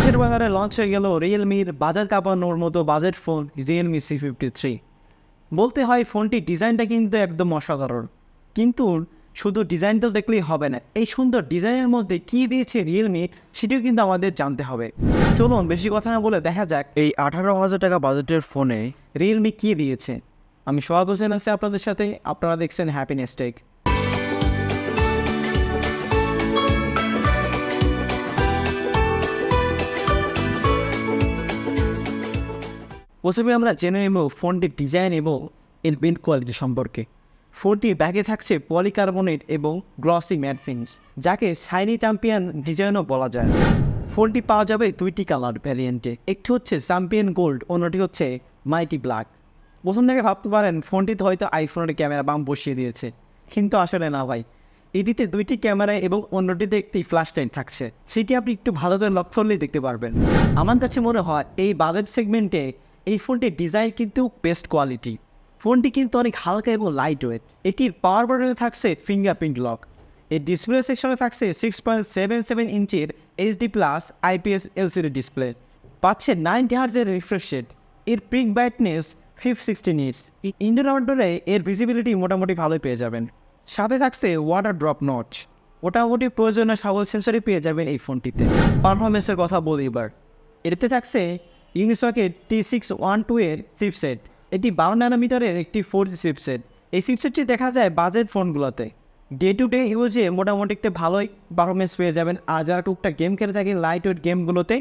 দেশের বাজারে লঞ্চ হয়ে গেল রিয়েলমির বাজার কাঁপানোর মতো বাজেট ফোন Realme C53। বলতে হয় ফোনটির ডিজাইনটা কিন্তু একদম অসাধারণ, কিন্তু শুধু ডিজাইনটা দেখলেই হবে না, এই সুন্দর ডিজাইনের মধ্যে কী দিয়েছে রিয়েলমি সেটিও কিন্তু আমাদের জানতে হবে। চলুন বেশি কথা না বলে দেখা যাক এই 18,000 টাকা বাজেটের ফোনে রিয়েলমি কী দিয়েছে। আমি সোহাগ হোসেন আছি আপনাদের সাথে, আপনারা দেখছেন হ্যাপিনেস টেক। প্রথমে আমরা জেনে নেব ফোনটির ডিজাইন এবং এর বিল্ড কোয়ালিটি সম্পর্কে। ফোনটির ব্যাগে থাকছে পলিকার্বনেট এবং গ্লসি ম্যাট ফিনিশ, যাকে শাইনি চ্যাম্পিয়ন ডিজাইনও বলা যায়। ফোনটি পাওয়া যাবে দুইটি কালার ভ্যারিয়েন্টে, একটি হচ্ছে চ্যাম্পিয়ন গোল্ড, অন্যটি হচ্ছে মাইটি ব্ল্যাক। প্রথম থেকে ভাবতে পারেন ফোনটিতে হয়তো আইফোনের ক্যামেরা বাম বসিয়ে দিয়েছে, কিন্তু আসলে না ভাই, এটিতে দুইটি ক্যামেরা এবং অন্যটিতে একটি ফ্ল্যাশ লাইট থাকছে, সেটি আপনি একটু ভালো করে লক্ষ্য করলেই দেখতে পারবেন। আমার কাছে মনে হয় এই বাজেট সেগমেন্টে এই ফোনটির ডিজাইন কিন্তু বেস্ট কোয়ালিটি। ফোনটি কিন্তু অনেক হালকা এবং লাইট ওয়েট। এটির পাওয়ার বাটনে থাকছে ফিঙ্গারপ্রিন্ট লক। এর ডিসপ্লে সেকশনে থাকছে 6.77 ইঞ্চির HD+ IPS LCD ডিসপ্লে। পাচ্ছে 90 হার্জের রিফ্রেশ রেট। এর পিক ব্রাইটনেস 560 নিটস। ইনডোর আউটডোরে এর ভিজিবিলিটি মোটামুটি ভালোই পেয়ে যাবেন। সাথে থাকছে ওয়াটার ড্রপ নচ। মোটামুটি প্রয়োজনীয় সকল সেন্সরই পেয়ে যাবেন এই ফোনটিতে। পারফরমেন্সের কথা বলি এবার। এতে থাকছে ইউনিসকের T612 এর চিপসেট। এটি 12 ন্যানোমিটারের একটি 4G চিপসেট। এই চিপসেটটি দেখা যায় বাজেট ফোনগুলোতে। ডে টু ডে ইউজে মোটামুটি একটা ভালোই পারফরমেন্স পেয়ে যাবেন, আর যারা টুকটাক গেম খেলে থাকেন লাইট ওয়েট গেমগুলোতে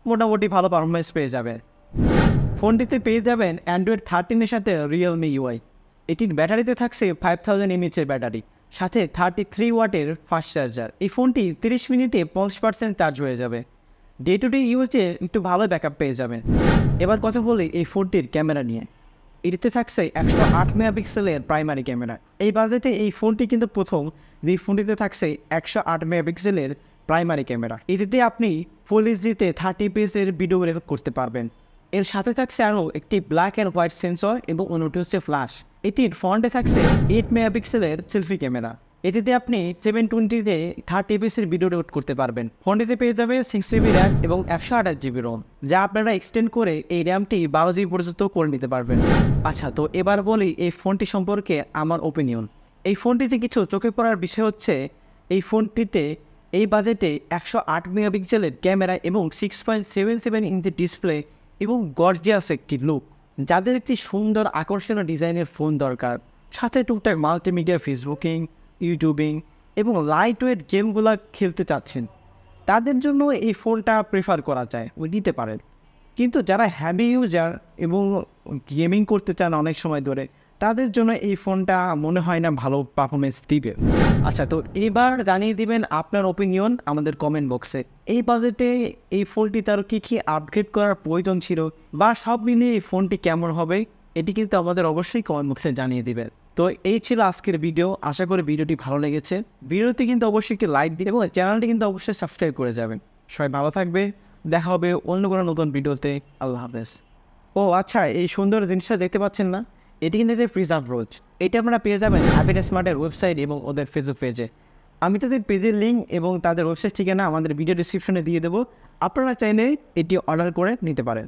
মোটামুটি ভালো পারফরমেন্স পেয়ে যাবেন। ফোনটিতে পেয়ে যাবেন অ্যান্ড্রয়েড 13-এর সাথে রিয়েলমি UI। এটির ব্যাটারিতে থাকছে 5000 mAh ব্যাটারি, সাথে 33 ওয়াটের ফাস্ট চার্জার। এই ফোনটি 30 মিনিটে 50% চার্জ হয়ে যাবে। ডে টু ডে ইউজে একটু ভালো ব্যাকআপ পেয়ে যাবেন। এবার কথা বলি এই ফোনটির ক্যামেরা নিয়ে। এটিতে থাকছে 108 মেগাপিক্সেলের প্রাইমারি ক্যামেরা। এই বাজেটে এই ফোনটি কিন্তু প্রথম যে ফোনটিতে থাকছে 108 মেগাপিক্সেলের প্রাইমারি ক্যামেরা। এটিতে আপনি ফুল এইচডিতে 30 fps এর ভিডিও রেকর্ড করতে পারবেন। এর সাথে থাকছে আরও একটি ব্ল্যাক অ্যান্ড হোয়াইট সেন্সর এবং অন্যটি হচ্ছে ফ্ল্যাশ। এটির ফ্রন্টে থাকছে 8 মেগাপিক্সেলের সেলফি ক্যামেরা। এটিতে আপনি 720-তে 30 fps এর ভিডিও রেকর্ড করতে পারবেন। ফোনটিতে পেয়ে যাবে 6GB র্যাম এবং 128GB রোম, যা আপনারা এক্সটেন্ড করে এই র্যামটি 12GB পর্যন্ত করে নিতে পারবেন। আচ্ছা, তো এবার বলি এই ফোনটি সম্পর্কে আমার ওপিনিয়ন। এই ফোনটিতে কিছু চোখে পড়ার বিষয় হচ্ছে এই ফোনটিতে এই বাজেটে 108 মেগাপিক্সেলের ক্যামেরা এবং 6.77 ইঞ্চি ডিসপ্লে এবং গর্জিয়াস একটি লুক। যাদের একটি সুন্দর আকর্ষণীয় ডিজাইনের ফোন দরকার, সাথে টুকটাক মাল্টিমিডিয়া ফেসবুকিং, ইউটিউবিং এবং লাইট ওয়েট গেমগুলো খেলতে চাচ্ছেন, তাদের জন্য এই ফোনটা প্রেফার করা যায়, নিতে পারেন। কিন্তু যারা হ্যাভি ইউজার এবং গেমিং করতে চান অনেক সময় ধরে, তাদের জন্য এই ফোনটা মনে হয় না ভালো পারফরমেন্স দিবে। আচ্ছা, তো এবার জানিয়ে দিবেন আপনার ওপিনিয়ন আমাদের কমেন্ট বক্সে। এই বাজেটে এই ফোনটি তার কী আপগ্রেড করার প্রয়োজন ছিল, বা সব মিলিয়ে এই ফোনটি কেমন হবে, এটি কিন্তু আমাদের অবশ্যই কমেন্ট বক্সে জানিয়ে দিবেন। তো এই ছিল আজকের ভিডিও। আশা করি ভিডিওটি ভালো লেগেছে। ভিডিওতে কিন্তু অবশ্যই একটি লাইক দিন এবং চ্যানেলটি কিন্তু অবশ্যই সাবস্ক্রাইব করে যাবেন। সবাই ভালো থাকবে, দেখা হবে অন্য কোনো নতুন ভিডিওতে। আল্লাহ হাফেজ। ও আচ্ছা, এই সুন্দর জিনিসটা দেখতে পাচ্ছেন না, এটি কিন্তু প্রিজার্ভ রোজ। এটা আপনারা পেয়ে যাবেন হ্যাপিনেস স্মার্টের ওয়েবসাইট এবং ওদের ফেসবুক পেজে। আমি তাদের পেজের লিঙ্ক এবং তাদের ওয়েবসাইট ঠিকানা আমাদের ভিডিও ডিসক্রিপশনে দিয়ে দেবো। আপনারা চাইলে এটি অর্ডার করে নিতে পারেন।